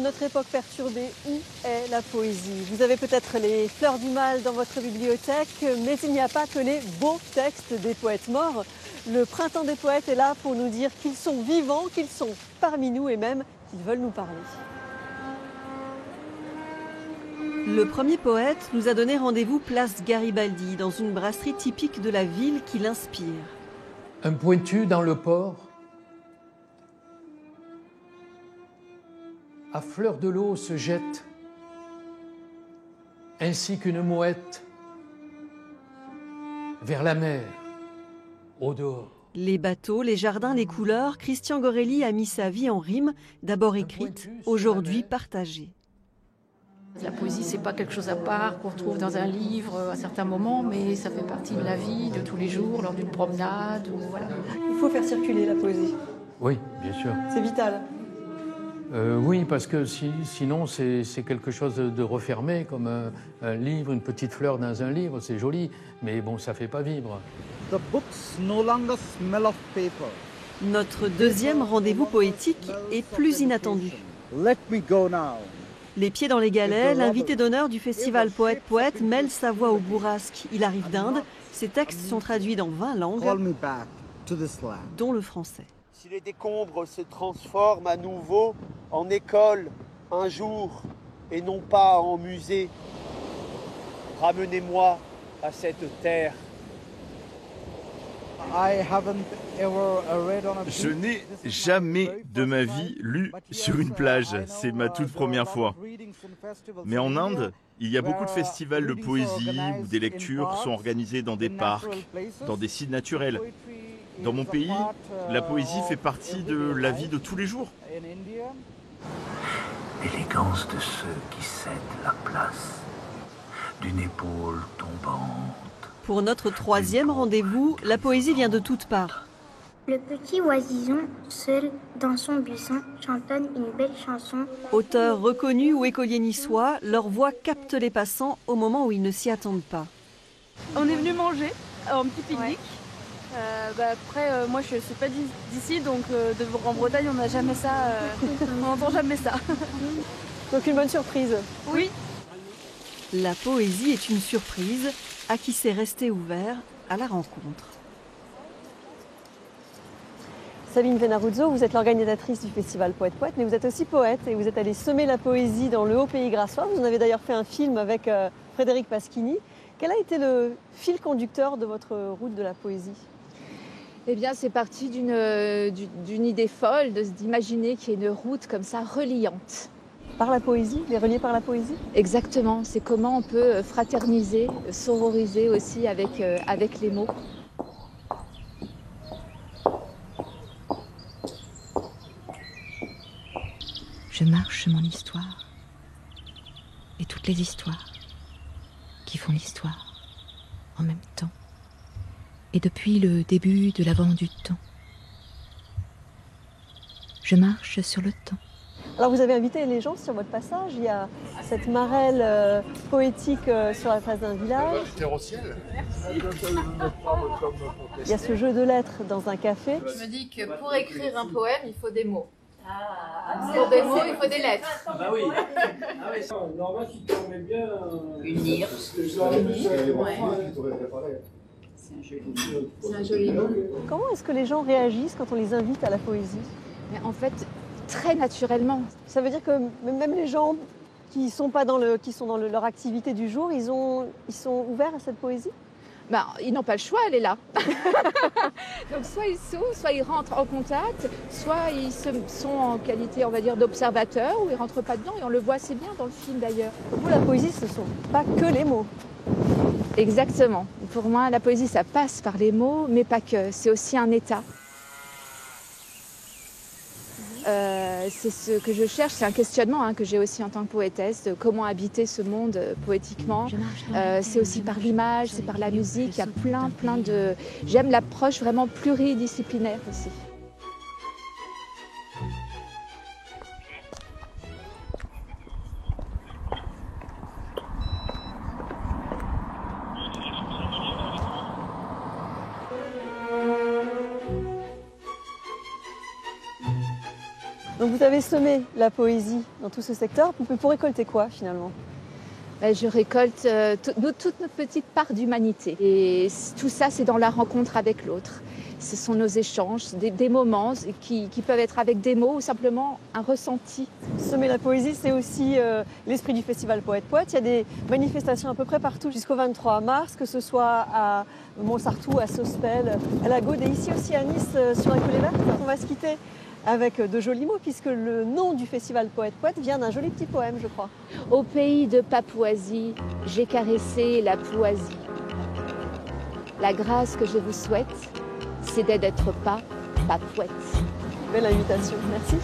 notre époque perturbée, où est la poésie? Vous avez peut-être les fleurs du mal dans votre bibliothèque, mais il n'y a pas que les beaux textes des poètes morts. Le printemps des poètes est là pour nous dire qu'ils sont vivants, qu'ils sont parmi nous et même qu'ils veulent nous parler. Le premier poète nous a donné rendez-vous place Garibaldi, dans une brasserie typique de la ville qui l'inspire. Un pointu dans le port, à fleur de l'eau se jette, ainsi qu'une mouette, vers la mer, au dehors. Les bateaux, les jardins, les couleurs, Christian Gorelli a mis sa vie en rime, d'abord écrite, aujourd'hui partagée. La poésie, c'est pas quelque chose à part qu'on retrouve dans un livre à certains moments, mais ça fait partie de la vie de tous les jours, lors d'une promenade. Ou voilà. Il faut faire circuler la poésie. Oui, bien sûr. C'est vital. Oui, parce que sinon c'est quelque chose de refermé, comme un livre, une petite fleur dans un livre, c'est joli, mais bon, ça ne fait pas vivre. The books no longer smell of paper. Notre deuxième rendez-vous poétique est plus inattendu. Let me go now. Les pieds dans les galets, l'invité d'honneur du festival Poète-Poète mêle sa voix au bourrasque. Il arrive d'Inde, ses textes sont traduits dans 20 langues, Call me back to this land. dont le français. Si les décombres se transforment à nouveau en école un jour et non pas en musée, ramenez-moi à cette terre. Je n'ai jamais de ma vie lu sur une plage, c'est ma toute première fois. Mais en Inde, il y a beaucoup de festivals de poésie où des lectures sont organisées dans des parcs, dans des sites naturels. Dans mon pays, la poésie fait partie de la vie de tous les jours. L'élégance de ceux qui cèdent la place d'une épaule tombante. Pour notre troisième rendez-vous, la poésie vient de toutes parts. Le petit oisillon, seul dans son buisson, chantonne une belle chanson. Auteurs reconnus ou écoliers niçois, leur voix capte les passants au moment où ils ne s'y attendent pas. On est venu manger en petit pique-nique. Après, moi je suis pas d'ici, donc en Bretagne on n'a jamais ça, on n'entend jamais ça. Donc une bonne surprise. Oui. La poésie est une surprise à qui sait rester ouvert à la rencontre. Sabine Venaruzzo, vous êtes l'organisatrice du festival Poète-Poète, mais vous êtes aussi poète et vous êt allée semer la poésie dans le Haut-Pays grassois. Vous en avez d'ailleurs fait un film avec Frédéric Paschini. Quel a été le fil conducteur de votre route de la poésie ? Eh bien, c'est parti d'une idée folle d'imaginer qu'il y ait une route comme ça reliante. Par la poésie, les relier par la poésie ? Exactement, c'est comment on peut fraterniser, sororiser aussi avec les mots. Je marche mon histoire et toutes les histoires qui font l'histoire en même temps et depuis le début de l'avant du temps. Je marche sur le temps. Alors vous avez invité les gens sur votre passage, il y a cette marelle poétique sur la place d'un village. Il y a ce jeu de lettres dans un café. Je me dis que pour écrire un poème, il faut des mots. Pour des mots, il faut des lettres. Ah bah oui. Ah oui, normalement tu te remets bien Unir. C'est un joli mot. Comment est-ce que les gens réagissent quand on les invite à la poésie ? Mais en fait, très naturellement. Ça veut dire que même les gens qui sont dans leur activité du jour, ils sont ouverts à cette poésie ? Ben, ils n'ont pas le choix, elle est là. Donc soit ils s'ouvrent, soit ils rentrent en contact, soit ils sont en qualité, on va dire, d'observateurs, ou ils ne rentrent pas dedans, et on le voit assez bien dans le film d'ailleurs. Pour vous, la poésie, ce ne sont pas que les mots. Exactement. Pour moi, la poésie, ça passe par les mots, mais pas que. C'est aussi un état. C'est ce que je cherche, c'est un questionnement que j'ai aussi en tant que poétesse, de comment habiter ce monde poétiquement. C'est aussi par l'image, c'est par la musique, il y a plein de... J'aime l'approche vraiment pluridisciplinaire aussi. Donc vous avez semé la poésie dans tout ce secteur, pour récolter quoi finalement? Je récolte toute notre petite part d'humanité. Et tout ça, c'est dans la rencontre avec l'autre. Ce sont nos échanges, des moments qui peuvent être avec des mots ou simplement un ressenti. Semer la poésie, c'est aussi l'esprit du festival Poète-Poète. Il y a des manifestations à peu près partout jusqu'au 23 mars, que ce soit à Montsartou, à Sospel, à la Gaude et ici aussi à Nice sur la Collée Verte. On va se quitter avec de jolis mots, puisque le nom du festival Poète-Poète vient d'un joli petit poème, je crois. Au pays de Papouasie, j'ai caressé la poésie. La grâce que je vous souhaite, c'est d'être pas papouette. Belle invitation, merci.